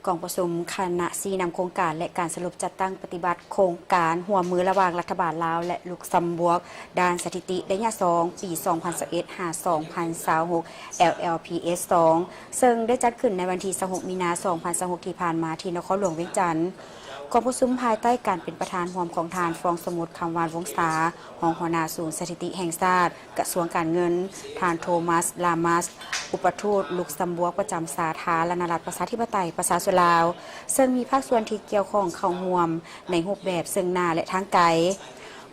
กองประชุมคณะชี้นำโครงการและการสรุปจัดตั้งปฏิบัติโครงการหัวมือระหว่างรัฐบาลลาวและลุกซัมบัวกด้านสถิติระยะ2ปี 2021 หา 2026 LLPS 2ซึ่งได้จัดขึ้นในวันที่ 26 มีนาคม 2026 ที่ผ่านมาที่นครหลวงเวียงจันทร์กองประชุมภายใต้การเป็นประธานร่วมของทานฟองสมุทรคำวานวงศาห้องหัวหน้าศูนย์สถิติแห่งชาติกระทรวงการเงินทานโทมัสลามัสอุปทูตลุกซัมบัวกประจำสาธารณรัฐประชาธิปไตยประชาชนลาวซึ่งมีภาคส่วนที่เกี่ยวข้องเข้าร่วมในรูปแบบซึ่งหน้าและทางไกล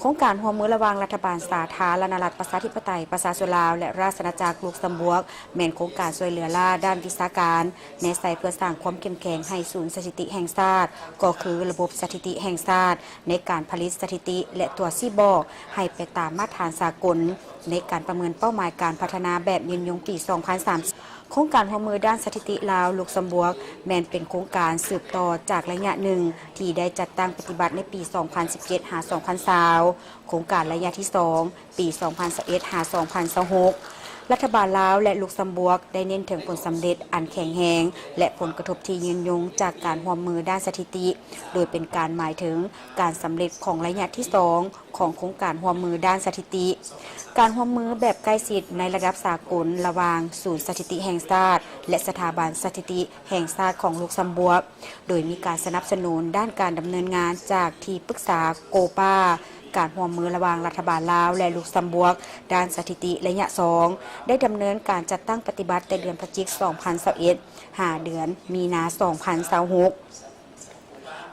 โครงการร่วมมือระหว่างรัฐบาลสาธารณรัฐประชาธิปไตยประชาชนลาวและราชอาณาจักรลุกซัมบัวกแม่นโครงการช่วยเหลือล่าด้านวิชาการในใส่เพื่อสร้างความเข้มแข็งให้ศูนย์สถิติแห่งชาติก็คือระบบสถิติแห่งชาติในการผลิตสถิติและตัวชี้บอกให้ไปตามมาตรฐานสากลในการประเมินเป้าหมายการพัฒนาแบบยืนยงปี 2030 โครงการร่วมมือด้านสถิติลาวลุกซัมบัวกแม้นเป็นโครงการสืบต่อจากระยะหนึ่งที่ได้จัดตั้งปฏิบัติในปี 2017 หา 2020 โครงการระยะที่ 2 ปี 2021 หา 2026 รัฐบาลลาวและลุกซัมบัวกได้เน้นถึงผลสำเร็จอันแข็งแรงและผลกระทบที่ยืนยงจากการร่วมมือด้านสถิติโดยเป็นการหมายถึงการสำเร็จของระยะที่ 2 ของโครงการร่วมมือด้านสถิติการร่วมมือแบบใกล้ชิดในระดับสากลระหว่างศูนย์สถิติแห่งชาติและสถาบันสถิติแห่งชาติของลุกซัมบัวกโดยมีการสนับสนุนด้านการดำเนินงานจากที่ปรึกษาโกปาการร่วมมือระหว่างรัฐบาลลาวและลุกซัมบัวกด้านสถิติระยะ 2 ได้ดำเนินการจัดตั้งปฏิบัติแต่เดือนพฤศจิกายน 2021 หาเดือนมีนาคม 2026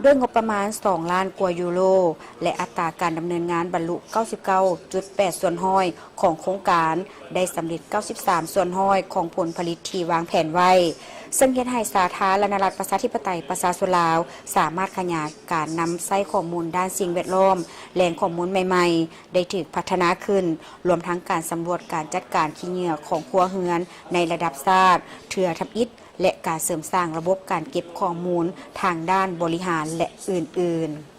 ด้วยงบประมาณ 2 ล้านกว่ายูโรและอัตราการดำเนินงานบรรลุ 99.8 ส่วนห้อยของโครงการได้สำเร็จ 93 ส่วนห้อยของผลผลิตที่วางแผนไว้ซึ่งเฮ็ดให้สาธารณรัฐประชาธิปไตยประชาชนลาวสามารถขยายการนำใช้ข้อมูลด้านสิ่งแวดล้อมแหล่งข้อมูลใหม่ๆได้ถูกพัฒนาขึ้นรวมทั้งการสำรวจการจัดการขี้เหงื่อของครัวเรือนในระดับชาติเทื่อทำอิฐและการเสริมสร้างระบบการเก็บข้อมูลทางด้านบริหารและอื่นๆ